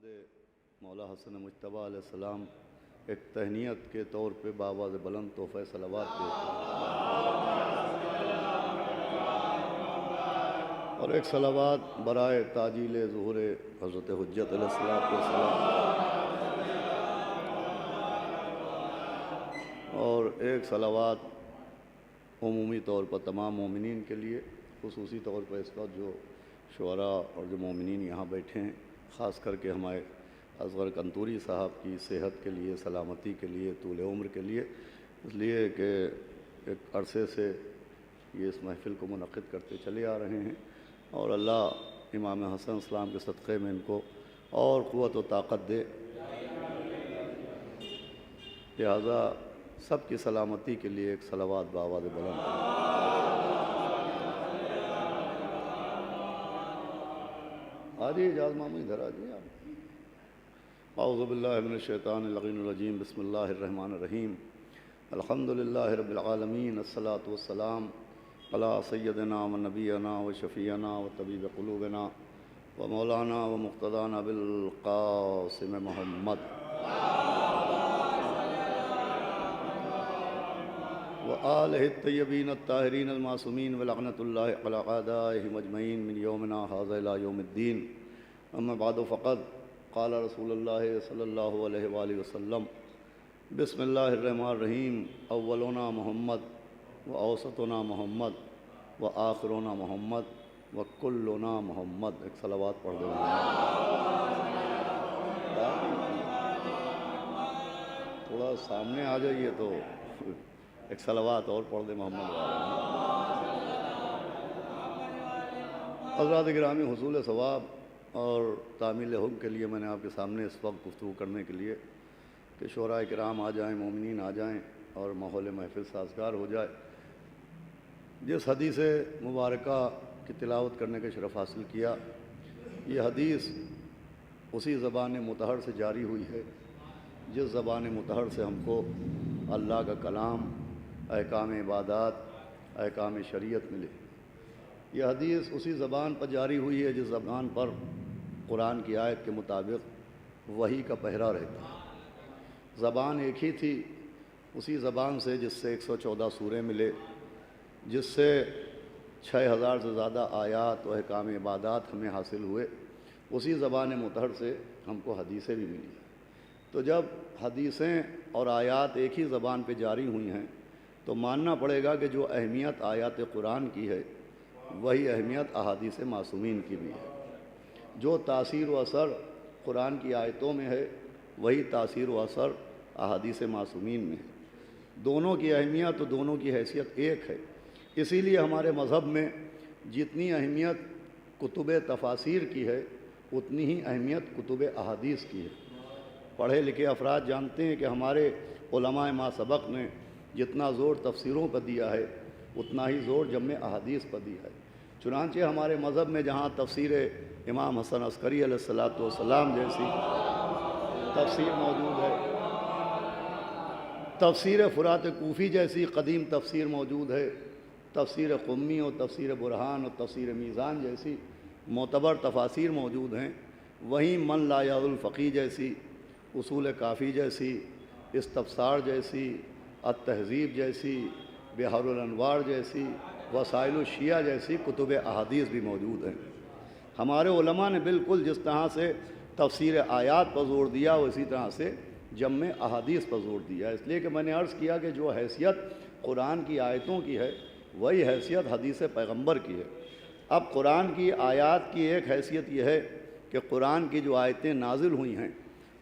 مولا حسن مجتبیٰ علیہ السلام ایک تہنیت کے طور پہ بآواز بلند تحفہ صلوات دیتے ہیں اور ایک صلوات برائے تعجیل ظہور حضرت حجت علیہ السلام اور ایک صلوات عمومی طور پر تمام مومنین کے لیے، خصوصی طور پر اس وقت جو شعراء اور جو مومنین یہاں بیٹھے ہیں، خاص کر کے ہمارے اصغر کنتوری صاحب کی صحت کے لیے، سلامتی کے لیے، طول عمر کے لیے، اس لیے کہ ایک عرصے سے یہ اس محفل کو منعقد کرتے چلے آ رہے ہیں اور اللہ امام حسن السلام کے صدقے میں ان کو اور قوت و طاقت دے، لہذا سب کی سلامتی کے لیے ایک صلوات بآواز بلند۔ آجی اجاز مامو ادھر آجی آپ۔ اعوذ باللہ من الشیطان اللعین الرجیم، بسم اللہ الرحمن الرحیم، الحمدللہ رب العالمین، الصلاۃ والسلام علی سیدنا و نبینا و شفیعنا و طبیب قلوبنا و مولانا و مقتدانا بالقاسم محمد وآلہ الطیبین الطاہرین المعصومین ولعنۃ اللہ علی اعدائہم اجمعین من یومنا ھذا الی یوم الدین، اما بعد فقد قال رسول اللہ صلی اللہ علیہ وآلہ وسلم، بسم اللہ الرحمن الرحیم، اولنا محمد و اوسطنا محمد و آخرنا محمد و کلنا محمد۔ ایک صلوات پڑھ دیں۔ تھوڑا سامنے آ جائیے تو ایک صلوات اور پڑھ دیں محمد والے۔ حضرات گرامی، حصول ثواب اور تعمیل حکم کے لیے میں نے آپ کے سامنے اس وقت گفتگو کرنے کے لیے کہ شعراء کرام آ جائیں، مومنین آ جائیں اور ماحول محفل سازگار ہو جائے۔ جس حدیث مبارکہ کی تلاوت کرنے کا شرف حاصل کیا، یہ حدیث اسی زبان مطہر سے جاری ہوئی ہے جس زبان مطہر سے ہم کو اللہ کا کلام، احکام عبادات، احکام شریعت ملے۔ یہ حدیث اسی زبان پر جاری ہوئی ہے جس زبان پر قرآن کی آیت کے مطابق وحی کا پہرا رہتا ہے۔ زبان ایک ہی تھی، اسی زبان سے جس سے 114 سورے ملے، جس سے 6000 سے زیادہ آیات و احکام عبادات ہمیں حاصل ہوئے، اسی زبان مطہر سے ہم کو حدیثیں بھی ملی۔ تو جب حدیثیں اور آیات ایک ہی زبان پہ جاری ہوئی ہیں تو ماننا پڑے گا کہ جو اہمیت آیات قرآن کی ہے وہی اہمیت احادیث معصومین کی بھی ہے۔ جو تاثیر و اثر قرآن کی آیتوں میں ہے وہی تاثیر و اثر احادیث معصومین میں ہے۔ دونوں کی اہمیت و دونوں کی حیثیت ایک ہے۔ اسی لیے ہمارے مذہب میں جتنی اہمیت کتب تفاسیر کی ہے اتنی ہی اہمیت کتب احادیث کی ہے۔ پڑھے لکھے افراد جانتے ہیں کہ ہمارے علماء ما سبق نے جتنا زور تفسیروں پر دیا ہے اتنا ہی زور جمع احادیث پر دیا ہے۔ چنانچہ ہمارے مذہب میں جہاں تفسیر امام حسن عسکری علیہ السلام جیسی تفسیر موجود ہے، تفسیر فرات کوفی جیسی قدیم تفسیر موجود ہے، تفسیر قمی اور تفسیر برہان اور تفسیر میزان جیسی معتبر تفاسیر موجود ہیں، وہیں من لا یعد الفقی جیسی، اصول کافی جیسی، استفسار جیسی، التہذیب جیسی، بحر الانوار جیسی، وسائل الشیعہ جیسی کتب احادیث بھی موجود ہیں۔ ہمارے علماء نے بالکل جس طرح سے تفسیر آیات پر زور دیا اسی طرح سے جمع احادیث پر زور دیا، اس لیے کہ میں نے عرض کیا کہ جو حیثیت قرآن کی آیتوں کی ہے وہی حیثیت حدیث پیغمبر کی ہے۔ اب قرآن کی آیات کی ایک حیثیت یہ ہے کہ قرآن کی جو آیتیں نازل ہوئی ہیں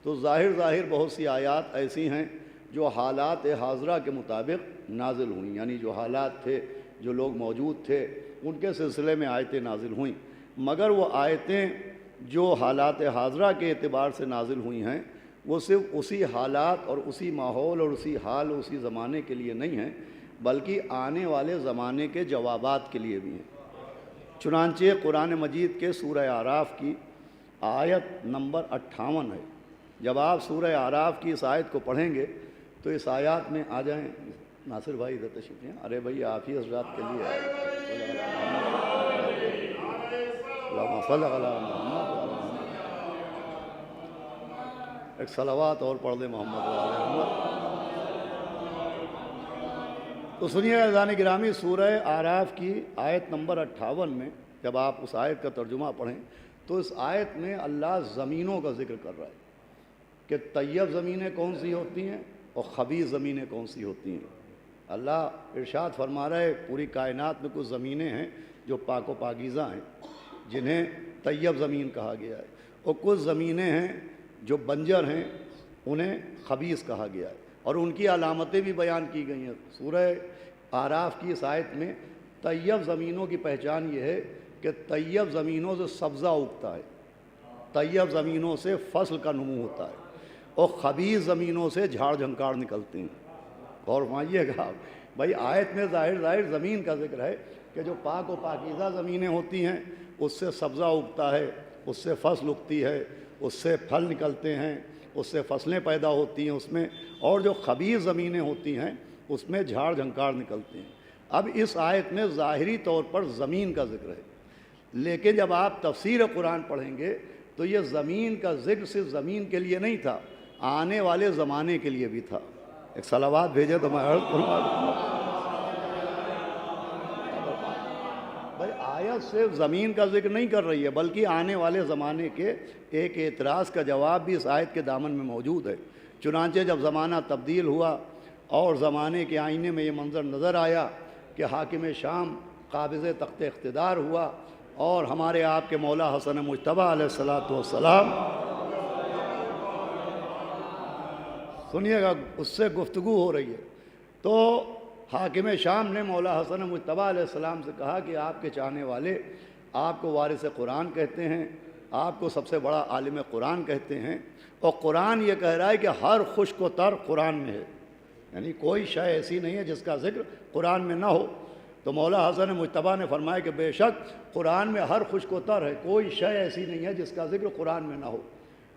تو ظاہر بہت سی آیات ایسی ہیں جو حالات حاضرہ کے مطابق نازل ہوئیں، یعنی جو حالات تھے، جو لوگ موجود تھے، ان کے سلسلے میں آیتیں نازل ہوئیں، مگر وہ آیتیں جو حالات حاضرہ کے اعتبار سے نازل ہوئی ہیں وہ صرف اسی حالات اور اسی ماحول اور اسی حال اور اسی زمانے کے لیے نہیں ہیں بلکہ آنے والے زمانے کے جوابات کے لیے بھی ہیں۔ چنانچہ قرآن مجید کے سورہ اعراف کی آیت نمبر 58 ہے۔ جب آپ سورہ اعراف کی اس آیت کو پڑھیں گے تو اس آیات میں آ جائیں، ناصر بھائی ادھر تشریف لیں، ارے بھائی آپ ہی حضرات کے لیے اللہم صل علی محمد۔ ایک صلوات اور پڑھ دیں محمد وعلی محمد۔ تو سنیے عزیزان گرامی، سورہ اعراف کی آیت نمبر 58 میں جب آپ اس آیت کا ترجمہ پڑھیں تو اس آیت میں اللہ زمینوں کا ذکر کر رہا ہے کہ طیب زمینیں کون سی ہوتی ہیں اور خبیث زمینیں کون سی ہوتی ہیں۔ اللہ ارشاد فرما رہا ہے پوری کائنات میں کچھ زمینیں ہیں جو پاک و پاکیزہ ہیں جنہیں طیب زمین کہا گیا ہے، اور کچھ زمینیں ہیں جو بنجر ہیں انہیں خبیث کہا گیا ہے، اور ان کی علامتیں بھی بیان کی گئی ہیں۔ سورہ اعراف کی اس آیت میں طیب زمینوں کی پہچان یہ ہے کہ طیب زمینوں سے سبزہ اگتا ہے، طیب زمینوں سے فصل کا نمو ہوتا ہے، اور خبیث زمینوں سے جھاڑ جھنکاڑ نکلتے ہیں۔ اور فرمائیے گا بھائی آیت میں ظاہر زمین کا ذکر ہے کہ جو پاک و پاکیزہ زمینیں ہوتی ہیں اس سے سبزہ اگتا ہے، اس سے فصل اگتی ہے، اس سے پھل نکلتے ہیں، اس سے فصلیں پیدا ہوتی ہیں اس میں، اور جو خبیث زمینیں ہوتی ہیں اس میں جھاڑ جھنکاڑ نکلتے ہیں۔ اب اس آیت میں ظاہری طور پر زمین کا ذکر ہے، لیکن جب آپ تفسیر قرآن پڑھیں گے تو یہ زمین کا ذکر صرف زمین کے لیے نہیں تھا، آنے والے زمانے کے لیے بھی تھا۔ ایک صلوات بھیجے تو میں عرض فرما دوں۔ بھائی آیت صرف زمین کا ذکر نہیں کر رہی ہے بلکہ آنے والے زمانے کے ایک اعتراض کا جواب بھی اس آیت کے دامن میں موجود ہے۔ چنانچہ جب زمانہ تبدیل ہوا اور زمانے کے آئینے میں یہ منظر نظر آیا کہ حاکم شام قابض تخت اقتدار ہوا اور ہمارے آپ کے مولا حسن مجتبیٰ علیہ السلام سنیے گا اس سے گفتگو ہو رہی ہے، تو حاکم شام نے مولا حسن مجتبیٰ علیہ السلام سے کہا کہ آپ کے چاہنے والے آپ کو وارث قرآن کہتے ہیں، آپ کو سب سے بڑا عالم قرآن کہتے ہیں، اور قرآن یہ کہہ رہا ہے کہ ہر خشک و تر قرآن میں ہے، یعنی کوئی شے ایسی نہیں ہے جس کا ذکر قرآن میں نہ ہو۔ تو مولا حسن مجتبیٰ نے فرمایا کہ بے شک قرآن میں ہر خشک و تر ہے، کوئی شے ایسی نہیں ہے جس کا ذکر قرآن میں نہ ہو۔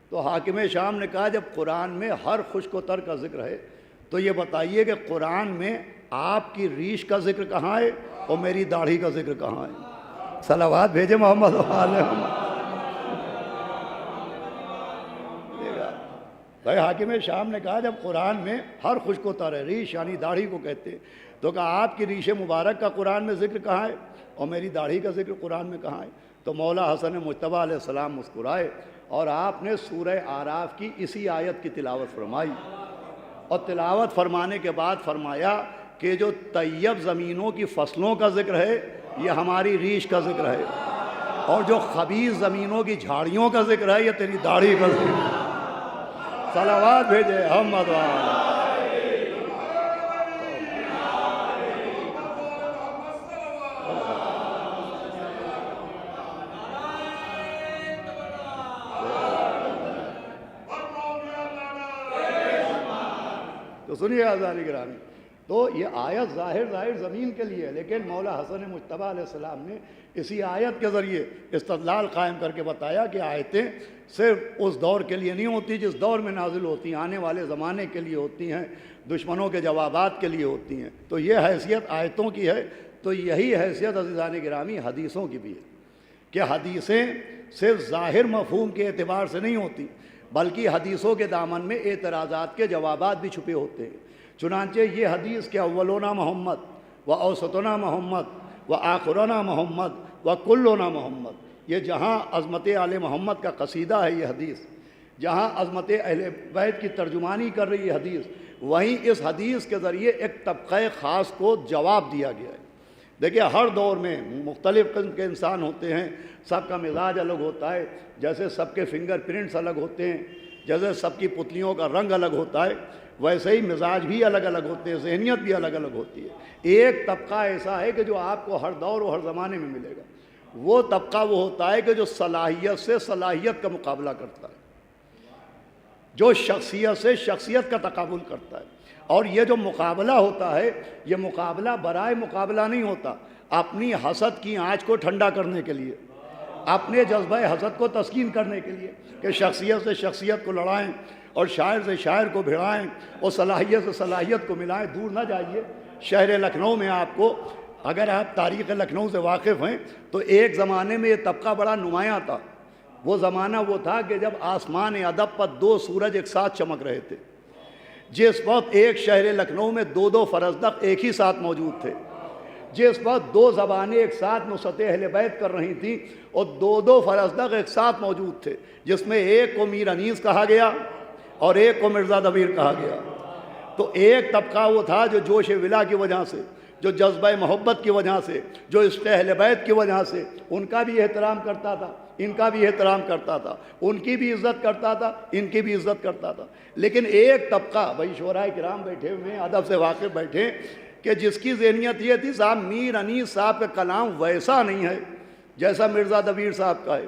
تو حاکم شام نے کہا جب قرآن میں ہر خشک و تر کا ذکر ہے تو یہ بتائیے کہ قرآن میں آپ کی ریش کا ذکر کہاں ہے اور میری داڑھی کا ذکر کہاں ہے؟ صلوات بھیجے محمد وعلی محمد۔ بھائی حاکم شام نے کہا جب قرآن میں ہر خشک و تر ہے، ریش یعنی داڑھی کو کہتے ہیں، تو کہا آپ کی ریش مبارک کا قرآن میں ذکر کہاں ہے اور میری داڑھی کا ذکر قرآن میں کہاں ہے؟ تو مولا حسن مجتبیٰ علیہ السلام مسکرائے اور آپ نے سورہ اعراف کی اسی آیت کی تلاوت فرمائی، اور تلاوت فرمانے کے بعد فرمایا کہ جو طیب زمینوں کی فصلوں کا ذکر ہے یہ ہماری ریش کا ذکر ہے، اور جو خبیث زمینوں کی جھاڑیوں کا ذکر ہے یہ تیری داڑھی کا ذکر ہے۔ صلوات بھیجے محمد وعلی۔ تو سنیے عزیزان گرامی، تو یہ آیت ظاہر زمین کے لیے ہے، لیکن مولا حسن مجتبیٰ علیہ السلام نے اسی آیت کے ذریعے استدلال قائم کر کے بتایا کہ آیتیں صرف اس دور کے لیے نہیں ہوتی جس دور میں نازل ہوتی ہیں، آنے والے زمانے کے لیے ہوتی ہیں، دشمنوں کے جوابات کے لیے ہوتی ہیں۔ تو یہ حیثیت آیتوں کی ہے، تو یہی حیثیت عزیزان گرامی حدیثوں کی بھی ہے کہ حدیثیں صرف ظاہر مفہوم کے اعتبار سے نہیں ہوتی بلکہ حدیثوں کے دامن میں اعتراضات کے جوابات بھی چھپے ہوتے ہیں۔ چنانچہ یہ حدیث کہ اولنا محمد و اوسطنا محمد و آخرنا محمد و کلنا محمد، یہ جہاں عظمت آل محمد کا قصیدہ ہے، یہ حدیث جہاں عظمت اہل بیت کی ترجمانی کر رہی ہے حدیث، وہیں اس حدیث کے ذریعے ایک طبقہ خاص کو جواب دیا گیا ہے۔ دیکھیے ہر دور میں مختلف قسم کے انسان ہوتے ہیں، سب کا مزاج الگ ہوتا ہے، جیسے سب کے فنگر پرنٹس الگ ہوتے ہیں، جیسے سب کی پتلیوں کا رنگ الگ ہوتا ہے، ویسے ہی مزاج بھی الگ الگ ہوتے ہیں، ذہنیت بھی الگ الگ ہوتی ہے۔ ایک طبقہ ایسا ہے کہ جو آپ کو ہر دور و ہر زمانے میں ملے گا، وہ طبقہ وہ ہوتا ہے کہ جو صلاحیت سے صلاحیت کا مقابلہ کرتا ہے، جو شخصیت سے شخصیت کا تقابل کرتا ہے، اور یہ جو مقابلہ ہوتا ہے یہ مقابلہ برائے مقابلہ نہیں ہوتا، اپنی حسد کی آنچ کو ٹھنڈا کرنے کے لیے، اپنے جذبہ حسد کو تسکین کرنے کے لیے کہ شخصیت سے شخصیت کو لڑائیں اور شاعر سے شاعر کو بھڑائیں اور صلاحیت سے صلاحیت کو ملائیں۔ دور نہ جائیے، شہر لکھنؤ میں آپ کو، اگر آپ تاریخ لکھنؤ سے واقف ہیں تو ایک زمانے میں یہ طبقہ بڑا نمایاں تھا، وہ زمانہ وہ تھا کہ جب آسمان ادب پر دو سورج ایک ساتھ چمک رہے تھے، جس وقت ایک شہر لکھنؤ میں دو دو فرزدق ایک ہی ساتھ موجود تھے، جس وقت دو زبانیں ایک ساتھ نصرت اہل بیت کر رہی تھیں اور دو دو فرزدق ایک ساتھ موجود تھے، جس میں ایک کو میر انیس کہا گیا اور ایک کو مرزا دبیر کہا گیا۔ تو ایک طبقہ وہ تھا جو جوش ولا کی وجہ سے، جو جذبہ محبت کی وجہ سے، جو عشق اہل بیت کی وجہ سے ان کا بھی احترام کرتا تھا، ان کا بھی احترام کرتا تھا، ان کی بھی عزت کرتا تھا، ان کی بھی عزت کرتا تھا۔ لیکن ایک طبقہ، بھائی شعراء کرام بیٹھے ہوئے ہیں، ادب سے واقف بیٹھے، کہ جس کی ذہنیت یہ تھی صاحب میر انیس صاحب کا کلام ویسا نہیں ہے جیسا مرزا دبیر صاحب کا ہے،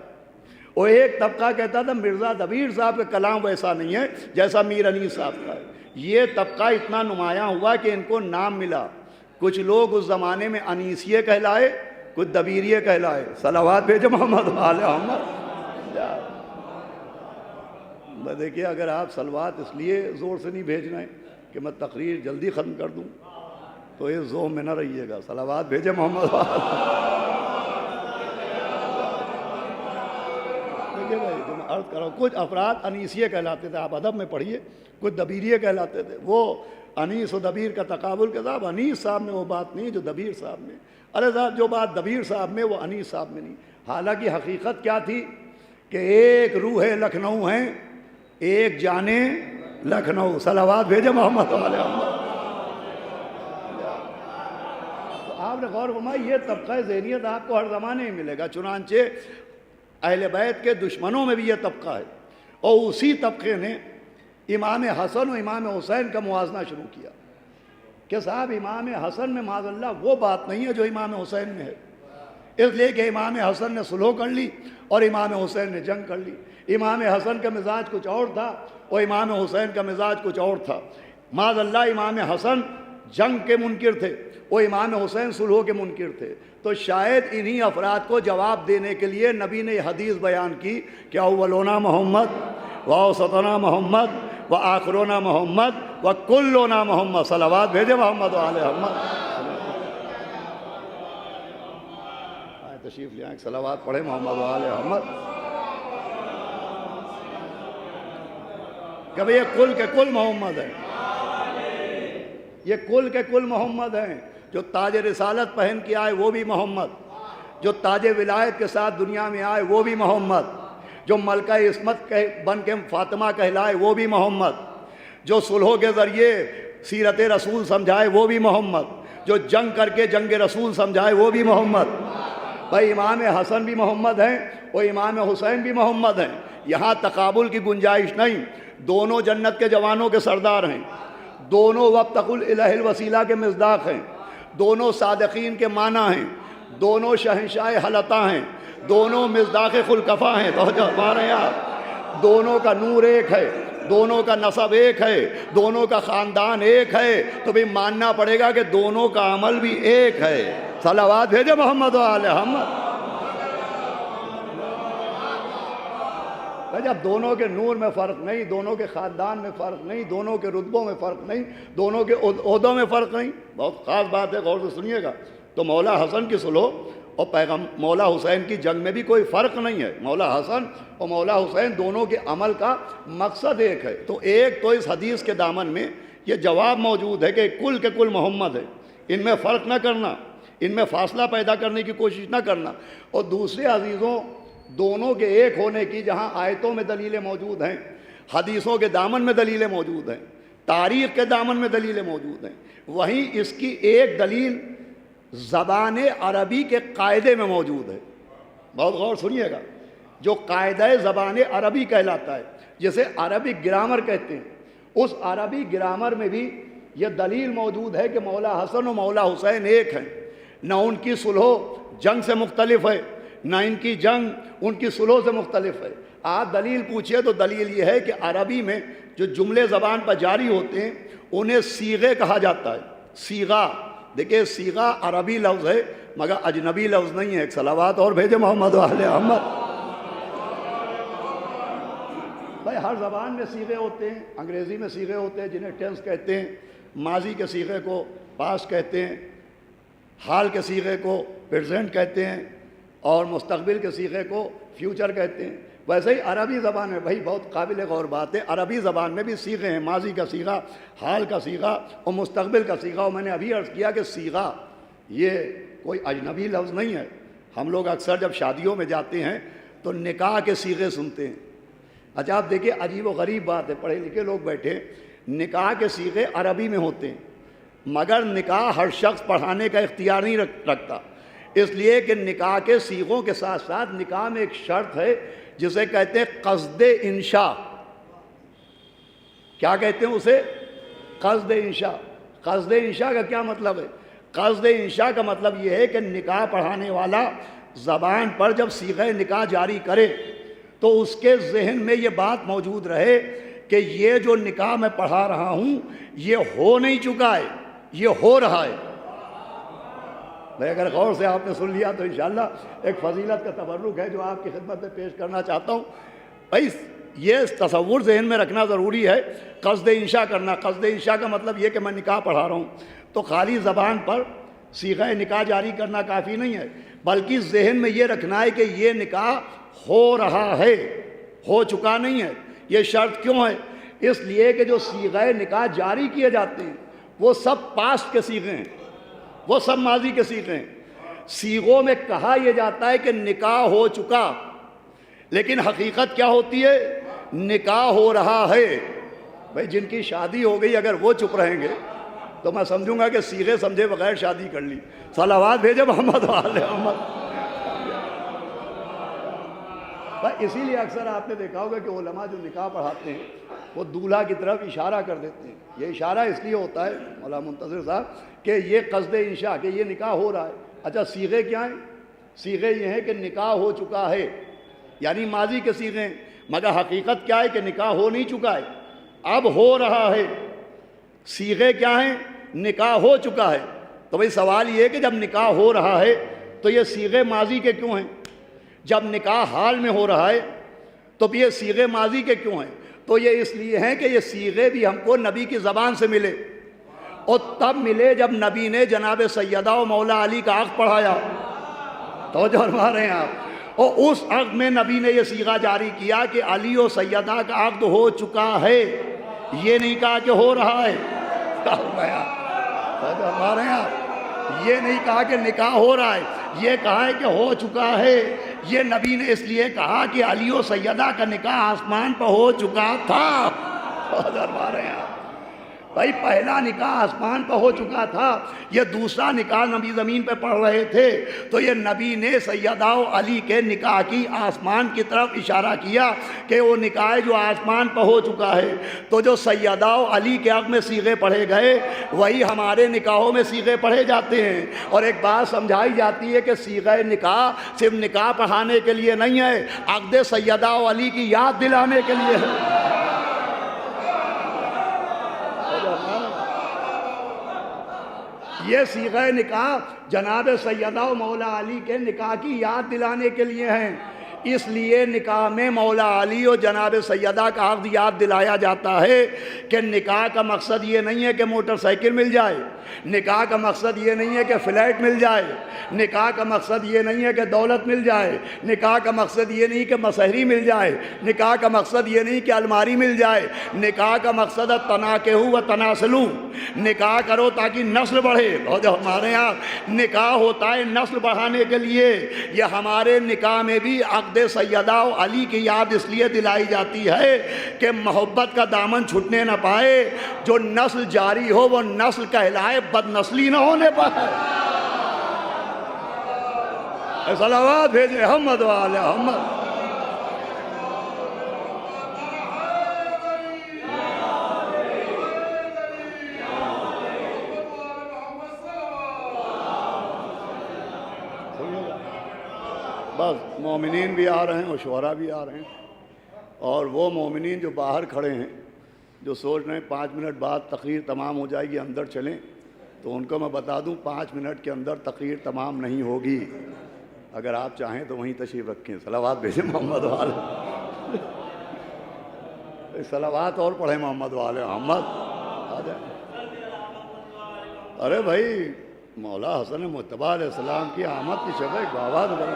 اور ایک طبقہ کہتا تھا مرزا دبیر صاحب کا کلام ویسا نہیں ہے جیسا میر انیس صاحب کا ہے۔ یہ طبقہ اتنا نمایاں ہوا کہ ان کو نام ملا، کچھ لوگ اس زمانے میں انیسیے کہلائے، کچھ دبیریے کہلائے۔ صلوات بھیجے محمد وآل محمد۔ دیکھیے اگر آپ صلوات اس لیے زور سے نہیں بھیجنا ہے کہ میں تقریر جلدی ختم کر دوں تو اس ذوق میں نہ رہیے گا۔ صلوات بھیجے محمد وآل محمد۔ دیکھیے بھائی جو میں عرض کر رہا ہوں، کچھ افراد انیسیے کہلاتے تھے، آپ ادب میں پڑھیے، کچھ دبیریے کہلاتے تھے۔ وہ انیس و دبیر کا تقابل کے صاحب انیس صاحب میں وہ بات نہیں جو دبیر صاحب میں، ارے صاحب جو بات دبیر صاحب میں وہ انیس صاحب میں نہیں۔ حالانکہ حقیقت کیا تھی کہ ایک روح لکھنؤ ہیں، ایک جانے لکھنؤ۔ صلوات بھیجے محمد وآل محمد۔ تو آپ نے غور فرمایا یہ طبقہ ذہنیت آپ کو ہر زمانے میں ملے گا، چنانچہ اہل بیت کے دشمنوں میں بھی یہ طبقہ ہے، اور اسی طبقے نے امام حسن و امام حسین کا موازنہ شروع کیا کہ صاحب امام حسن میں معاذ اللہ وہ بات نہیں ہے جو امام حسین میں ہے، اس لیے کہ امام حسن نے صلح کر لی اور امام حسین نے جنگ کر لی۔ امام حسن کا مزاج کچھ اور تھا اور امام حسین کا مزاج کچھ اور تھا۔ معاذ اللہ امام حسن جنگ کے منکر تھے اور امام حسین صلح کے منکر تھے۔ تو شاید انہی افراد کو جواب دینے کے لیے نبی نے یہ حدیث بیان کی کہ اولونا محمد واوسطنا محمد وآخرنا محمد وکلنا محمد۔ صلوات بھیجے محمد وآل محمد۔ تشریف لے آئیں، صلوات پڑھیں محمد وآل محمد۔ کہ یہ کل کے کل محمد ہیں، یہ کل کے کل محمد ہیں۔ جو تاج رسالت پہن کے آئے وہ بھی محمد، جو تاج ولایت کے ساتھ دنیا میں آئے وہ بھی محمد، جو ملکہ عصمت بن کے فاطمہ کہلائے وہ بھی محمد، جو صلح کے ذریعے سیرت رسول سمجھائے وہ بھی محمد، جو جنگ کر کے جنگ رسول سمجھائے وہ بھی محمد۔ بھائی امام حسن بھی محمد ہیں اور امام حسین بھی محمد ہیں، یہاں تقابل کی گنجائش نہیں۔ دونوں جنت کے جوانوں کے سردار ہیں، دونوں وابتغوا الہ الوسیلہ کے مصداق ہیں، دونوں صادقین کے معنی ہیں، دونوں شہنشاہ حلطہ ہیں، دونوں مصداق خلقفا ہیں۔ توجہ فرمائیں آپ، دونوں کا نور ایک ہے، دونوں کا نسب ایک ہے، دونوں کا خاندان ایک ہے، تو بھی ماننا پڑے گا کہ دونوں کا عمل بھی ایک ہے۔ صلوات بھیجے محمد وآل محمد۔ جب دونوں کے نور میں فرق نہیں، دونوں کے خاندان میں فرق نہیں، دونوں کے رتبوں میں فرق نہیں، دونوں کے عہدوں میں فرق نہیں، بہت خاص بات ہے، غور سے سنیے گا۔ تو مولا حسن کی صلح اور مولا حسین کی جنگ میں بھی کوئی فرق نہیں ہے۔ مولا حسن اور مولا حسین دونوں کے عمل کا مقصد ایک ہے۔ تو ایک تو اس حدیث کے دامن میں یہ جواب موجود ہے کہ کل کے کل محمد ہے، ان میں فرق نہ کرنا، ان میں فاصلہ پیدا کرنے کی کوشش نہ کرنا۔ اور دوسرے عزیزوں، دونوں کے ایک ہونے کی جہاں آیتوں میں دلیلیں موجود ہیں، حدیثوں کے دامن میں دلیلیں موجود ہیں، تاریخ کے دامن میں دلیلیں موجود ہیں، وہیں اس کی ایک دلیل زبان عربی کے قاعدے میں موجود ہے۔ بہت غور سنیے گا، جو قاعدہ زبان عربی کہلاتا ہے، جسے عربک گرامر کہتے ہیں، اس عربی گرامر میں بھی یہ دلیل موجود ہے کہ مولا حسن و مولا حسین ایک ہیں، نہ ان کی صلح جنگ سے مختلف ہے، نہ ان کی جنگ ان کی صلح سے مختلف ہے۔ آپ دلیل پوچھئے تو دلیل یہ ہے کہ عربی میں جو جملے زبان پر جاری ہوتے ہیں انہیں صیغے کہا جاتا ہے۔ صیغہ، دیکھیں صیغہ عربی لفظ ہے مگر اجنبی لفظ نہیں ہے۔ ایک صلوات اور بھیجے محمد وآل محمد۔ بھائی ہر زبان میں صیغے ہوتے ہیں، انگریزی میں صیغے ہوتے ہیں جنہیں ٹینس کہتے ہیں، ماضی کے صیغے کو پاسٹ کہتے ہیں، حال کے صیغے کو پریزنٹ کہتے ہیں، اور مستقبل کے صیغے کو فیوچر کہتے ہیں۔ ویسے ہی عربی زبان میں بھائی بہت قابل غور بات ہے، عربی زبان میں بھی صیغے ہیں، ماضی کا صیغہ، حال کا صیغہ اور مستقبل کا صیغہ۔ اور میں نے ابھی عرض کیا کہ صیغہ یہ کوئی اجنبی لفظ نہیں ہے۔ ہم لوگ اکثر جب شادیوں میں جاتے ہیں تو نکاح کے صیغے سنتے ہیں۔ اچھا آپ دیکھیں عجیب و غریب بات ہے، پڑھے لکھے لوگ بیٹھے، نکاح کے صیغے عربی میں ہوتے ہیں، مگر نکاح ہر شخص پڑھانے کا اختیار نہیں رکھتا، اس لیے کہ نکاح کے صیغوں کے ساتھ ساتھ نکاح میں ایک شرط ہے جسے کہتے ہیں قصد انشاء۔ کیا کہتے ہیں اسے؟ قصد انشاء۔ قصد انشاء کا کیا مطلب ہے؟ قصد انشاء کا مطلب یہ ہے کہ نکاح پڑھانے والا زبان پر جب صیغہ نکاح جاری کرے تو اس کے ذہن میں یہ بات موجود رہے کہ یہ جو نکاح میں پڑھا رہا ہوں یہ ہو نہیں چکا ہے، یہ ہو رہا ہے۔ میں اگر غور سے آپ نے سن لیا تو انشاءاللہ ایک فضیلت کا تبرک ہے جو آپ کی خدمت میں پیش کرنا چاہتا ہوں۔ بھائی یہ تصور ذہن میں رکھنا ضروری ہے، قصد انشاء کرنا۔ قصد انشاء کا مطلب یہ کہ میں نکاح پڑھا رہا ہوں تو خالی زبان پر صیغہ نکاح جاری کرنا کافی نہیں ہے، بلکہ ذہن میں یہ رکھنا ہے کہ یہ نکاح ہو رہا ہے، ہو چکا نہیں ہے۔ یہ شرط کیوں ہے؟ اس لیے کہ جو صیغہ نکاح جاری کیے جاتے ہیں وہ سب پاسٹ کے صیغے ہیں، وہ سب ماضی کے صیغے ہیں۔ صیغوں میں کہا یہ جاتا ہے کہ نکاح ہو چکا، لیکن حقیقت کیا ہوتی ہے؟ نکاح ہو رہا ہے۔ بھائی جن کی شادی ہو گئی اگر وہ چپ رہیں گے تو میں سمجھوں گا کہ صیغے سمجھے بغیر شادی کر لی۔ صلوات بھیجے محمد والے محمد۔ بھائی اسی لیے اکثر آپ نے دیکھا ہوگا کہ علماء جو نکاح پڑھاتے ہیں وہ دولہا کی طرف اشارہ کر دیتے ہیں۔ یہ اشارہ اس لیے ہوتا ہے مولانا منتظر صاحب کہ یہ قصد انشاء کہ یہ نکاح ہو رہا ہے۔ اچھا صیغے کیا ہیں؟ صیغے یہ ہیں کہ نکاح ہو چکا ہے، یعنی ماضی کے صیغے ہیں، مگر حقیقت کیا ہے کہ نکاح ہو نہیں چکا ہے، اب ہو رہا ہے۔ صیغے کیا ہیں؟ نکاح ہو چکا ہے۔ تو بھئی سوال یہ ہے کہ جب نکاح ہو رہا ہے تو یہ صیغے ماضی کے کیوں ہیں؟ جب نکاح حال میں ہو رہا ہے تو یہ صیغے ماضی کے کیوں ہیں؟ تو یہ اس لیے ہیں کہ یہ صیغے بھی ہم کو نبی کی زبان سے ملے، اور تب ملے جب نبی نے جناب سیدہ و مولا علی کا عقد پڑھایا۔ توجہ فرما رہے ہیں آپ؟ اور اس عقد میں نبی نے یہ صیغہ جاری کیا کہ علی و سیدہ کا عقد ہو چکا ہے، یہ نہیں کہا کہ ہو رہا ہے۔ توجہ فرما رہے ہیں آپ؟ یہ نہیں کہا کہ نکاح ہو رہا ہے، یہ کہا ہے کہ ہو چکا ہے۔ یہ نبی نے اس لیے کہا کہ علی و سیدہ کا نکاح آسمان پر ہو چکا تھا۔ توجہ فرما رہے ہیں آپ؟ بھائی پہلا نکاح آسمان پر ہو چکا تھا، یہ دوسرا نکاح نبی زمین پہ پڑھ رہے تھے، تو یہ نبی نے سیدہ و علی کے نکاح کی آسمان کی طرف اشارہ کیا کہ وہ نکاح جو آسمان پر ہو چکا ہے۔ تو جو سیدہ و علی کے حق میں صیغے پڑھے گئے وہی ہمارے نکاحوں میں صیغے پڑھے جاتے ہیں۔ اور ایک بات سمجھائی جاتی ہے کہ صیغہ نکاح صرف نکاح پڑھانے کے لیے نہیں ہے، عقد سیدہ و علی کی یاد دلانے کے لیے ہے۔ یہ صیغہ نکاح جناب سیدہ و مولا علی کے نکاح کی یاد دلانے کے لیے ہیں، اس لیے نکاح میں مولا علی اور جناب سیدہ کا عقد یاد دلایا جاتا ہے کہ نکاح کا مقصد یہ نہیں ہے کہ موٹر سائیکل مل جائے، نکاح کا مقصد یہ نہیں ہے کہ فلیٹ مل جائے، نکاح کا مقصد یہ نہیں ہے کہ دولت مل جائے، نکاح کا مقصد یہ نہیں کہ مسحری مل جائے، نکاح کا مقصد یہ نہیں کہ الماری مل جائے، نکاح کا مقصد ہے تناکحوا و تناسلوا، نکاح کرو تاکہ نسل بڑھے۔ اور جو ہمارے یہاں نکاح ہوتا ہے نسل بڑھانے کے لیے، یہ ہمارے نکاح میں بھی عقد سیدہ و علی کی یاد اس لیے دلائی جاتی ہے کہ محبت کا دامن چھٹنے نہ پائے، جو نسل جاری ہو وہ نسل کہلائے، بد نسلی نہ ہونے پائے۔ صلوات بھیجے محمد والے محمد۔ بس مومنین بھی آ رہے ہیں اور شعراء بھی آ رہے ہیں، اور وہ مومنین جو باہر کھڑے ہیں جو سوچ رہے ہیں 5 منٹ بعد تقریر تمام ہو جائے گی اندر چلیں، تو ان کو میں بتا دوں 5 منٹ کے اندر تقریر تمام نہیں ہوگی، اگر آپ چاہیں تو وہیں تشریف رکھیں۔ صلوات بھیجیں محمد والے، صلوات اور پڑھیں محمد والے محمد آ جائیں۔ ارے بھائی مولا حسن مجتبیٰ علیہ السلام کی آمد کی شب ایک آواز بنا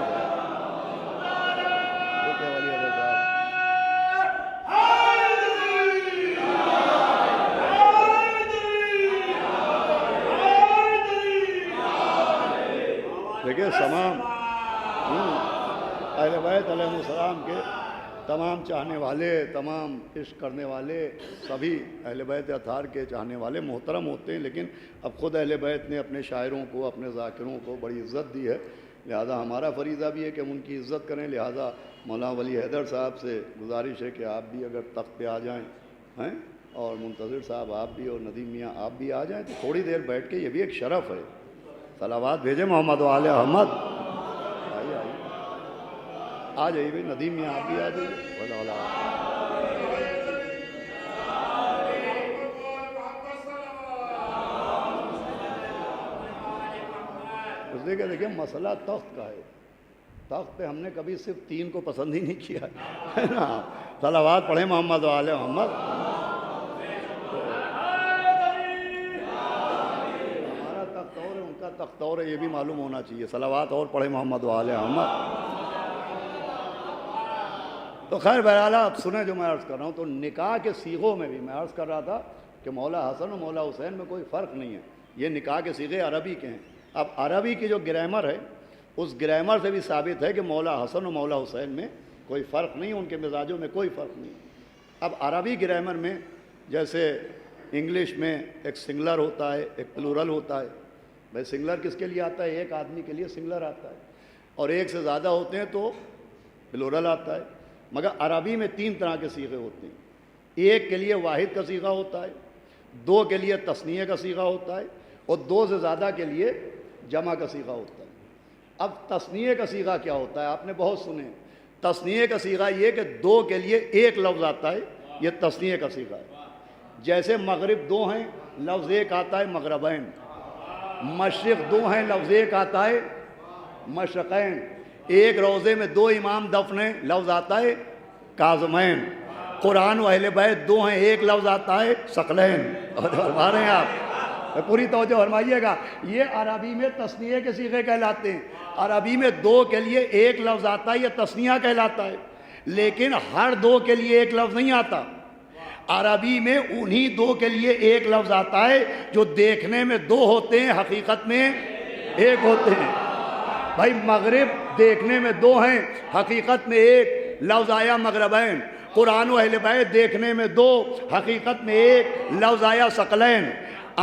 تمام چاہنے والے، تمام عشق کرنے والے، سبھی اہل بیت اطہار کے چاہنے والے محترم ہوتے ہیں، لیکن اب خود اہل بیت نے اپنے شاعروں کو، اپنے ذاکروں کو بڑی عزت دی ہے، لہذا ہمارا فریضہ بھی ہے کہ ہم ان کی عزت کریں۔ لہذا مولانا ولی حیدر صاحب سے گزارش ہے کہ آپ بھی اگر تخت پہ آ جائیں ہیں، اور منتظر صاحب آپ بھی، اور ندیم میاں آپ بھی آ جائیں تو تھوڑی دیر بیٹھ کے، یہ بھی ایک شرف ہے۔ صلوات بھیجیں محمد و آل محمد۔ آئیے آئیے آ جائیے بھائی، ندیم میاں آپ بھی آ جائیے۔ اس لیے کہ دیکھیں مسئلہ تخت کا ہے، تخت پہ ہم نے کبھی صرف 3 کو پسند ہی نہیں کیا ہے نا۔ صلوات پڑھیں محمد و آل محمد۔ ہمارا تخت اور ہے، ان کا تخت اور ہے، یہ بھی معلوم ہونا چاہیے۔ صلوات اور پڑھیں محمد و آل محمد۔ تو خیر بہرحال آپ سنیں جو میں عرض کر رہا ہوں، تو نکاح کے صیغوں میں بھی میں عرض کر رہا تھا کہ مولا حسن و مولا حسین میں کوئی فرق نہیں ہے، یہ نکاح کے صیغے عربی کے ہیں۔ اب عربی کی جو گرامر ہے، اس گرامر سے بھی ثابت ہے کہ مولا حسن و مولا حسین میں کوئی فرق نہیں، ان کے مزاجوں میں کوئی فرق نہیں۔ اب عربی گرامر میں جیسے انگلش میں ایک سنگلر ہوتا ہے، ایک پلورل ہوتا ہے۔ بھائی سنگلر کس کے لیے آتا ہے؟ ایک آدمی کے لیے سنگلر آتا ہے، اور ایک سے زیادہ ہوتے ہیں تو پلورل آتا ہے۔ مگر عربی میں 3 طرح کے صیغے ہوتے ہیں۔ ایک کے لیے واحد کا صیغہ ہوتا ہے، 2 کے لیے تثنیہ کا صیغہ ہوتا ہے، اور 2 سے زیادہ کے لیے جمع کا صیغہ ہوتا ہے۔ اب تثنیہ کا صیغہ کیا ہوتا ہے؟ آپ نے بہت سنے۔ تثنیہ کا صیغہ یہ کہ 2 کے لیے ایک لفظ آتا ہے، یہ تثنیہ کا صیغہ ہے۔ جیسے مغرب 2 ہیں، لفظ ایک آتا ہے مغربین۔ مشرق 2 ہیں، لفظ ایک آتا ہے مشرقین۔ ایک روضے میں 2 امام دفن ہیں، لفظ آتا ہے کاظمین۔ قرآن و اہل بیت 2 ہیں، ایک لفظ آتا ہے ثقلین۔ فرما رہے ہیں آپ، پوری توجہ فرمائیے گا۔ یہ عربی میں تثنیہ کے صیغے کہلاتے ہیں۔ عربی میں 2 کے لیے ایک لفظ آتا ہے، یہ تثنیہ کہلاتا ہے۔ لیکن ہر 2 کے لیے ایک لفظ نہیں آتا۔ عربی میں انہی 2 کے لیے ایک لفظ آتا ہے جو دیکھنے میں 2 ہوتے ہیں، حقیقت میں ایک ہوتے ہیں۔ بھائی مغرب دیکھنے میں 2 ہیں، حقیقت میں ایک، لفظ آیا مغربین۔ قرآن و اہل بیت دیکھنے میں 2، حقیقت میں ایک، لفظ آیا ثقلین۔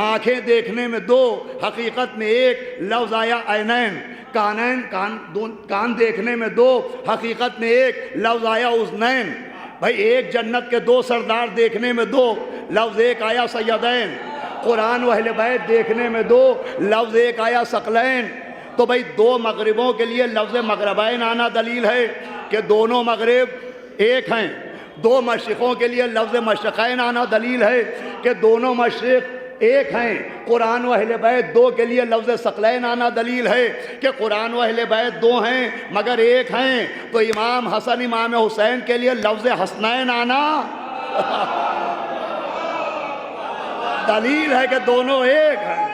آنکھیں دیکھنے میں 2، حقیقت میں ایک، لفظ آیا عینین۔ کان دیکھنے میں 2، حقیقت میں ایک، لفظ آیا اذنین۔ بھائی ایک جنت کے 2 سردار دیکھنے میں 2، لفظ ایک آیا سیدین۔ قرآن و اہل بیت دیکھنے میں 2، لفظ ایک آیا ثقلین۔ تو بھائی 2 مغربوں کے لیے لفظ مغربین آنا دلیل ہے کہ دونوں مغرب ایک ہیں۔ 2 مشرقوں کے لیے لفظ مشرقین آنا دلیل ہے کہ دونوں مشرق ایک ہیں۔ قرآن و اہل بیت 2 کے لیے لفظ ثقلین آنا دلیل ہے کہ قرآن و اہل بیت 2 ہیں مگر ایک ہیں۔ تو امام حسن امام حسین کے لیے لفظ حسنین آنا دلیل ہے کہ دونوں ایک ہیں۔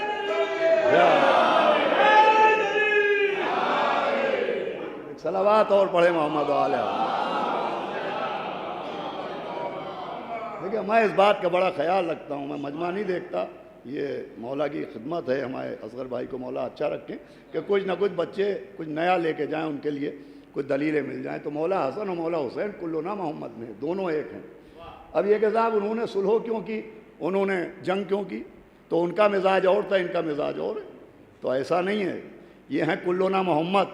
صلوات اور پڑھے محمد علیہ۔ دیکھیں میں اس بات کا بڑا خیال رکھتا ہوں، میں مجمع نہیں دیکھتا، یہ مولا کی خدمت ہے، ہمارے اصغر بھائی کو مولا اچھا رکھیں کہ کچھ نہ کچھ بچے کچھ نیا لے کے جائیں، ان کے لیے کچھ دلیلیں مل جائیں۔ تو مولا حسن اور مولا حسین کلنا محمد میں دونوں ایک ہیں۔ اب یہ کہ صاحب انہوں نے صلح کیوں کی، انہوں نے جنگ کیوں کی؟ تو ان کا مزاج اور تھا، ان کا مزاج اور ہے۔ تو ایسا نہیں ہے، یہ ہیں کلنا محمد۔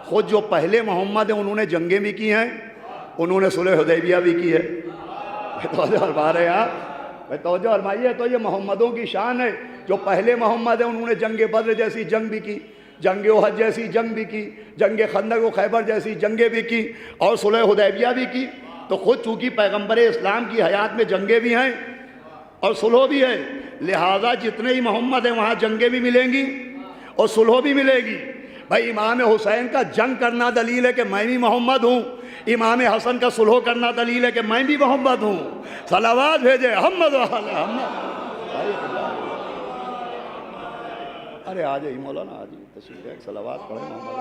خود جو پہلے محمد ہیں انہوں نے جنگیں بھی کی ہیں، انہوں نے صلح حدیبیہ بھی کی ہے۔ توجہ فرما رہے ہیں آپ، توجہ فرمائیے۔ تو یہ محمدوں کی شان ہے، جو پہلے محمد ہیں انہوں نے جنگ بدر جیسی جنگ بھی کی، جنگ احد جیسی جنگ بھی کی، جنگ خندق و خیبر جیسی جنگیں بھی کی، اور صلح حدیبیہ بھی کی۔ تو خود چونکہ پیغمبر اسلام کی حیات میں جنگیں بھی ہیں اور صلح بھی ہے، لہٰذا جتنے ہی محمد ہیں وہاں جنگیں بھی ملیں گی اور صلح بھی ملے گی۔ بھائی امام حسین کا جنگ کرنا دلیل ہے کہ میں بھی محمد ہوں، امام حسن کا صلح کرنا دلیل ہے کہ میں بھی محمد ہوں۔ صلوات بھیجے محمد ارے آ جائیے مولانا، آ جائیے تشریف ہے، صلوات پڑھیں محمد۔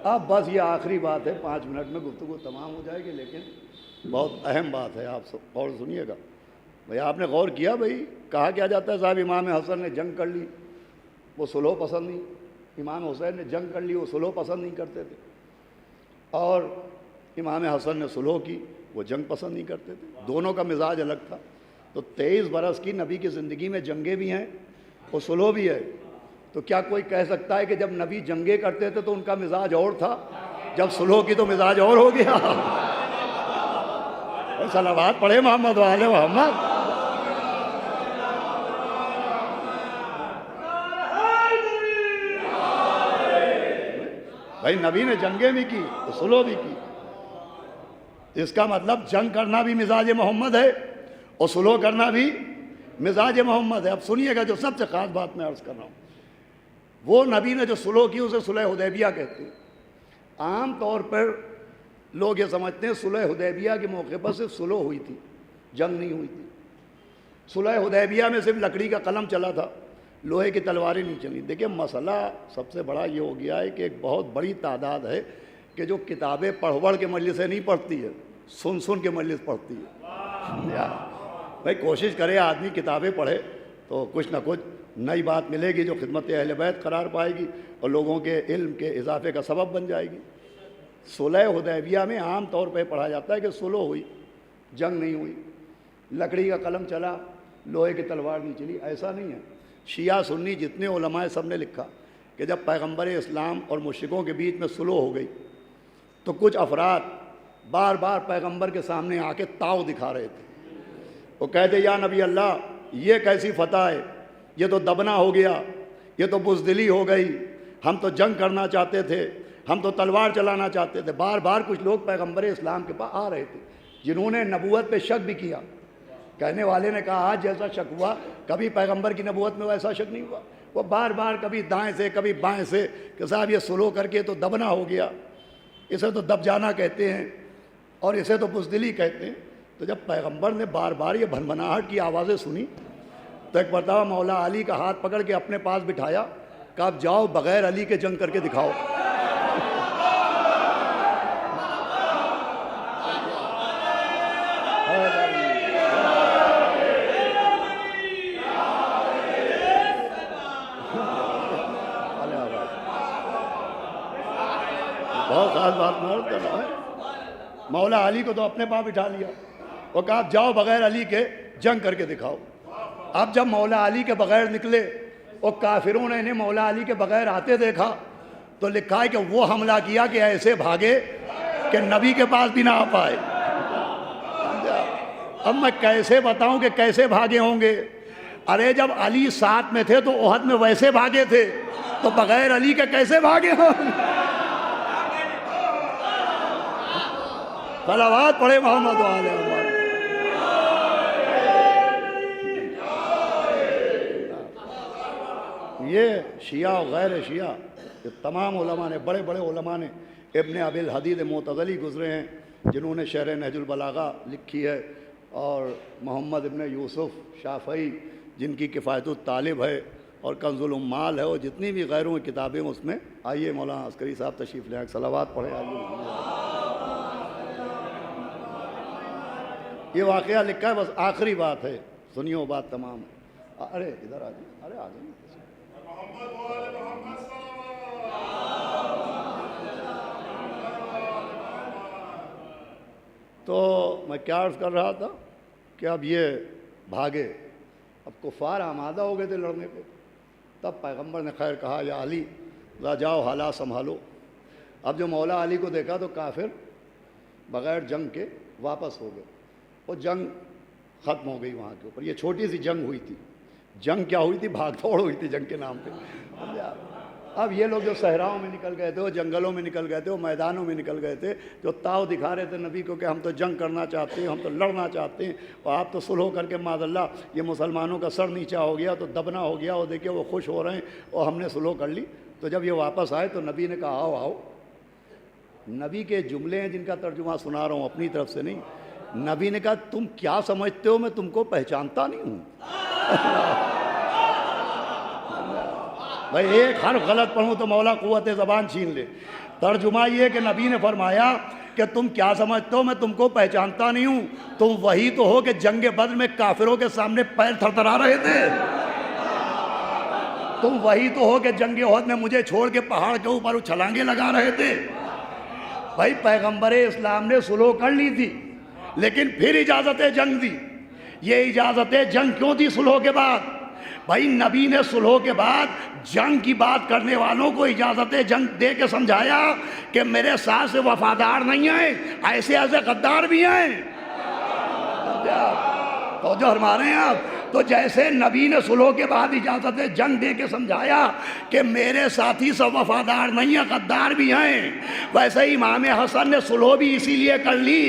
اب بس یہ آخری بات ہے، 5 منٹ میں گفتگو تمام ہو جائے گی، لیکن بہت اہم بات ہے، آپ سب غور سنیے گا۔ بھئی آپ نے غور کیا؟ بھئی کہا کیا جاتا ہے صاحب امام حسن نے جنگ کر لی، وہ صلح پسند نہیں، امام حسین نے جنگ کر لی، وہ صلح پسند نہیں کرتے تھے، اور امام حسن نے صلح کی، وہ جنگ پسند نہیں کرتے تھے، دونوں کا مزاج الگ تھا۔ تو 23 برس کی نبی کی زندگی میں جنگیں بھی ہیں اور صلح بھی ہے، تو کیا کوئی کہہ سکتا ہے کہ جب نبی جنگیں کرتے تھے تو ان کا مزاج اور تھا، جب صلح کی تو مزاج اور ہو گیا؟ صلوات پڑھے محمد و آل محمد۔ بھائی نبی نے جنگیں بھی کی تو صلح بھی کی، اس کا مطلب جنگ کرنا بھی مزاج محمد ہے اور صلح کرنا بھی مزاج محمد ہے۔ اب سنیے گا جو سب سے خاص بات میں عرض کر رہا ہوں، وہ نبی نے جو صلح کی اسے صلح حدیبیہ کہتے ہیں۔ عام طور پر لوگ یہ سمجھتے ہیں صلح حدیبیہ کے موقع پر صرف صلح ہوئی تھی، جنگ نہیں ہوئی تھی۔ صلح حدیبیہ میں صرف لکڑی کا قلم چلا تھا، لوہے کی تلواریں نہیں چلی۔ دیکھیں مسئلہ سب سے بڑا یہ ہو گیا ہے کہ ایک بہت بڑی تعداد ہے کہ جو کتابیں پڑھ کے مجلس سے نہیں پڑھتی ہے، سن کے مجلس پڑھتی ہے۔ بھائی کوشش کرے آدمی کتابیں پڑھے تو کچھ نہ کچھ نئی بات ملے گی جو خدمت اہل بیت قرار پائے گی اور لوگوں کے علم کے اضافے کا سبب بن جائے گی۔ صلح حدیبیہ میں عام طور پہ پڑھا جاتا ہے کہ صلح ہوئی، جنگ نہیں ہوئی، لکڑی کا قلم چلا، لوہے کی تلوار نہیں چلی، ایسا نہیں ہے۔ شیعہ سنی جتنے علماء سب نے لکھا کہ جب پیغمبر اسلام اور مشرکوں کے بیچ میں صلح ہو گئی تو کچھ افراد بار بار پیغمبر کے سامنے آ کے تاؤ دکھا رہے تھے، وہ کہتے یا نبی اللہ یہ کیسی فتح ہے، یہ تو دبنا ہو گیا، یہ تو بزدلی ہو گئی، ہم تو جنگ کرنا چاہتے تھے، ہم تو تلوار چلانا چاہتے تھے۔ بار بار کچھ لوگ پیغمبر اسلام کے پاس آ رہے تھے جنہوں نے نبوت پہ شک بھی کیا۔ کہنے والے نے کہا آج جیسا شک ہوا کبھی پیغمبر کی نبوت میں ویسا شک نہیں ہوا۔ وہ بار بار کبھی دائیں سے کبھی بائیں سے کہ صاحب یہ صلح کر کے تو دبنا ہو گیا، اسے تو دب جانا کہتے ہیں اور اسے تو بزدلی کہتے ہیں۔ تو جب پیغمبر نے بار بار یہ بھنبھناہٹ کی آوازیں سنی تو ایک مرتبہ مولا علی کا ہاتھ پکڑ کے اپنے پاس بٹھایا، کہ آپ جاؤ بغیر علی کے جنگ کر کے دکھاؤ۔ بہت خاص بات کر رہا ہے، مولا علی کو تو اپنے پاس بٹھا لیا، وہ کہا آپ جاؤ بغیر علی کے جنگ کر کے دکھاؤ۔ اب جب مولا علی کے بغیر نکلے اور کافروں نے انہیں مولا علی کے بغیر آتے دیکھا تو لکھا ہے کہ وہ حملہ کیا کہ ایسے بھاگے کہ نبی کے پاس بھی نہ آ پائے۔ اب میں کیسے بتاؤں کہ کیسے بھاگے ہوں گے؟ ارے جب علی ساتھ میں تھے تو احد میں ویسے بھاگے تھے، تو بغیر علی کے کیسے بھاگے ہوں گے؟ صلوات پڑھے محمد و آل محمد۔ یہ شیعہ و غیر شیعہ یہ تمام علماء نے، بڑے بڑے علماء نے، ابن ابی الحدید معتزلی گزرے ہیں جنہوں نے شرح نہج البلاغہ لکھی ہے، اور محمد ابن یوسف شافعی جن کی کفایت الطالب ہے اور کنز العمال ہے، اور جتنی بھی غیروں کی کتابیں اس میں۔ آئیے مولانا عسکری صاحب تشریف لے آئیں، صلوات پڑھے آئیے۔ یہ واقعہ لکھا ہے، بس آخری بات ہے، سنیے وہ بات تمام ہے۔ ارے ادھر آ جائیں، ارے آ جائیں۔ تو میں کیا عرض کر رہا تھا کہ اب یہ بھاگے، اب کفار آمادہ ہو گئے تھے لڑنے پہ، تب پیغمبر نے خیر کہا یا علی لا جاؤ حالات سنبھالو۔ اب جو مولا علی کو دیکھا تو کافر بغیر جنگ کے واپس ہو گئے، اور جنگ ختم ہو گئی وہاں کے اوپر۔ یہ چھوٹی سی جنگ ہوئی تھی، جنگ کیا ہوئی تھی؟ بھاگ دوڑ ہوئی تھی جنگ کے نام پہ۔ اب یہ لوگ جو صحراؤں میں نکل گئے تھے، وہ جنگلوں میں نکل گئے تھے، وہ میدانوں میں نکل گئے تھے، جو تاؤ دکھا رہے تھے نبی کو کہ ہم تو جنگ کرنا چاہتے ہیں، ہم تو لڑنا چاہتے ہیں، اور آپ تو صلح کر کے معاذ اللہ یہ مسلمانوں کا سر نیچا ہو گیا، تو دبنا ہو گیا، اور دیکھیں وہ خوش ہو رہے ہیں اور ہم نے صلح کر لی۔ تو جب یہ واپس آئے تو نبی نے کہا آؤ آؤ۔ نبی کے جملے ہیں جن کا ترجمہ سنا رہا ہوں، اپنی طرف سے نہیں۔ نبی نے کہا تم کیا سمجھتے ہو میں تم کو پہچانتا نہیں ہوں؟ بھائی ایک حرف غلط پڑھوں تو مولا قوت زبان چھین لے۔ ترجمہ یہ کہ نبی نے فرمایا کہ تم کیا سمجھتے ہو میں تم کو پہچانتا نہیں ہوں؟ تم وہی تو ہو کہ جنگ بدر میں کافروں کے سامنے پیر تھرتھرا رہے تھے۔ تم وہی تو ہو کہ جنگ احد میں مجھے چھوڑ کے پہاڑ کے اوپر چھلانگیں لگا رہے تھے۔ بھائی پیغمبر اسلام نے صلح کر لی تھی، لیکن پھر اجازت جنگ دی۔ یہ اجازت جنگ کیوں دی صلح کے بعد؟ بھائی نبی نے صلح کے بعد جنگ کی بات کرنے والوں کو اجازت جنگ دے کے سمجھایا کہ میرے ساتھ سے وفادار نہیں ہیں، ایسے ایسے غدار بھی ہیں۔ تو جو ہمارے ہیں آپ، تو جیسے نبی نے صلح کے بعد اجازت جنگ دے کے سمجھایا کہ میرے ساتھی سب وفادار نہیں ہیں، غدار بھی ہیں، ویسے ہی امام حسن نے صلح بھی اسی لیے کر لی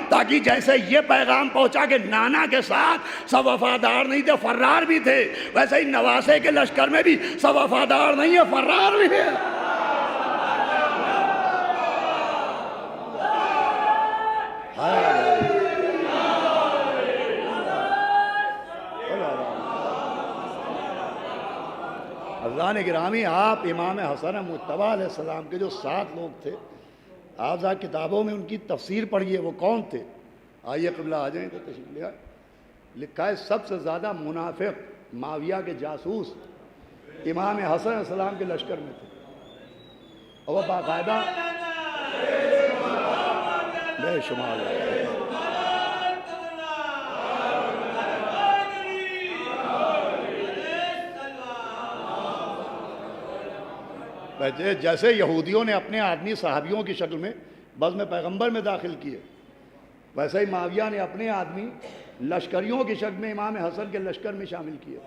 تاکہ جیسے یہ پیغام پہنچا کہ نانا کے ساتھ سب وفادار نہیں تھے، فرار بھی تھے، ویسے ہی نواسے کے لشکر میں بھی سب وفادار نہیں ہیں، فرار بھی ہیں۔ حضران گرامی، آپ امام حسن مجتبی علیہ السلام کے جو 7 لوگ تھے، آپ ذرا کتابوں میں ان کی تفسیر پڑھیے وہ کون تھے۔ آئیے قبلہ آ جائیں تو تشریف لے آئیں۔ لکھا ہے سب سے زیادہ منافق معاویہ کے جاسوس امام حسن علیہ السلام کے لشکر میں تھے، اور وہ باقاعدہ بے شمار جیسے یہودیوں نے اپنے آدمی صحابیوں کی شکل میں بزم پیغمبر میں داخل کیے، ویسے ہی معاویہ نے اپنے آدمی لشکریوں کی شکل میں امام حسن کے لشکر میں شامل کیے۔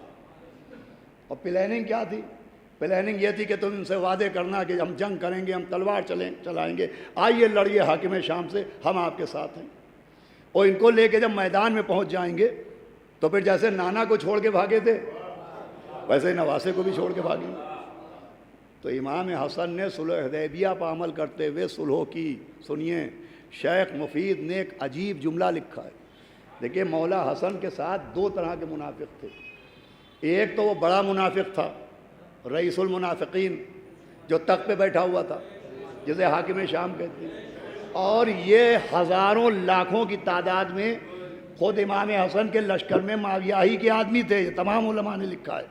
اور پلاننگ کیا تھی؟ پلاننگ یہ تھی کہ تم ان سے وعدے کرنا کہ ہم جنگ کریں گے، ہم تلوار چلائیں گے، آئیے لڑیے حاکم شام سے، ہم آپ کے ساتھ ہیں۔ اور ان کو لے کے جب میدان میں پہنچ جائیں گے تو پھر جیسے نانا کو چھوڑ کے بھاگے تھے ویسے ہی نواسے کو بھی چھوڑ کے بھاگیں گے۔ تو امام حسن نے صلح حدیبیہ پر عمل کرتے ہوئے صلح کی۔ سنیے، شیخ مفید نے ایک عجیب جملہ لکھا ہے۔ دیکھیے مولا حسن کے ساتھ 2 طرح کے منافق تھے۔ ایک تو وہ بڑا منافق تھا، رئیس المنافقین، جو تخت پہ بیٹھا ہوا تھا، جسے حاکم شام کہتے ہیں، اور یہ ہزاروں لاکھوں کی تعداد میں خود امام حسن کے لشکر میں معاویہ ہی کے آدمی تھے۔ یہ تمام علماء نے لکھا ہے،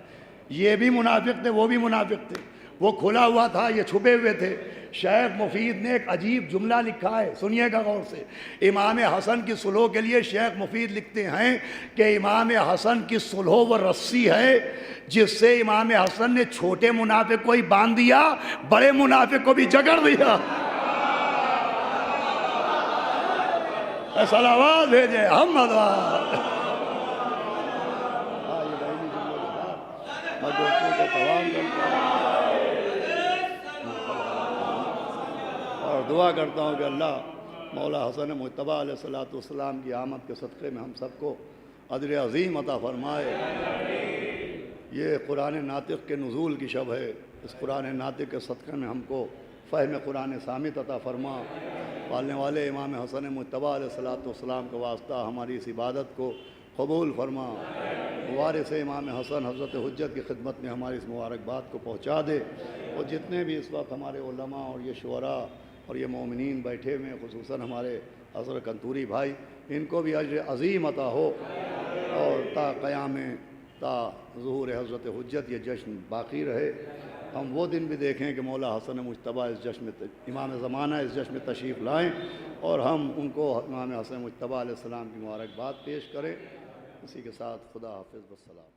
یہ بھی منافق تھے، وہ بھی منافق تھے، وہ کھلا ہوا تھا، یہ چھپے ہوئے تھے۔ شیخ مفید نے ایک عجیب جملہ لکھا ہے، سنیے گا غور سے۔ امام حسن کی صلح کے لیے شیخ مفید لکھتے ہیں کہ امام حسن کی صلح وہ رسی ہے جس سے امام حسن نے چھوٹے منافق کو ہی باندھ دیا، بڑے منافق کو بھی جگڑ دیا۔ صلوات بھیجے محمد اور دعا کرتا ہوں کہ اللہ مولا حسن مجتبی علیہ السلام کی آمد کے صدقے میں ہم سب کو اجر عظیم عطا فرمائے۔ یہ قرآن ناطق کے نزول کی شب ہے، اس قرآن ناطق کے صدقے میں ہم کو فہم قرآن صامت عطا فرما۔ پالنے والے امام حسن مجتبی علیہ السلام کا واسطہ ہماری اس عبادت کو قبول فرما۔ وارث امام حسن حضرت حجت کی خدمت میں ہماری اس مبارکباد کو پہنچا دے، اور جتنے بھی اس وقت ہمارے علماء اور یہ شعراء اور یہ مومنین بیٹھے ہوئے، خصوصاً ہمارے اظہر کنتوری بھائی، ان کو بھی اجر عظیم عطا ہو، اور تا قیام تا ظہور حضرت حجت یہ جشن باقی رہے۔ ہم وہ دن بھی دیکھیں کہ مولا حسن مجتبی اس جشن میں امام زمانہ اس جشن میں تشریف لائیں، اور ہم ان کو امام حسن مجتبی علیہ السلام کی مبارکباد پیش کریں۔ اسی کے ساتھ خدا حافظ والسلام۔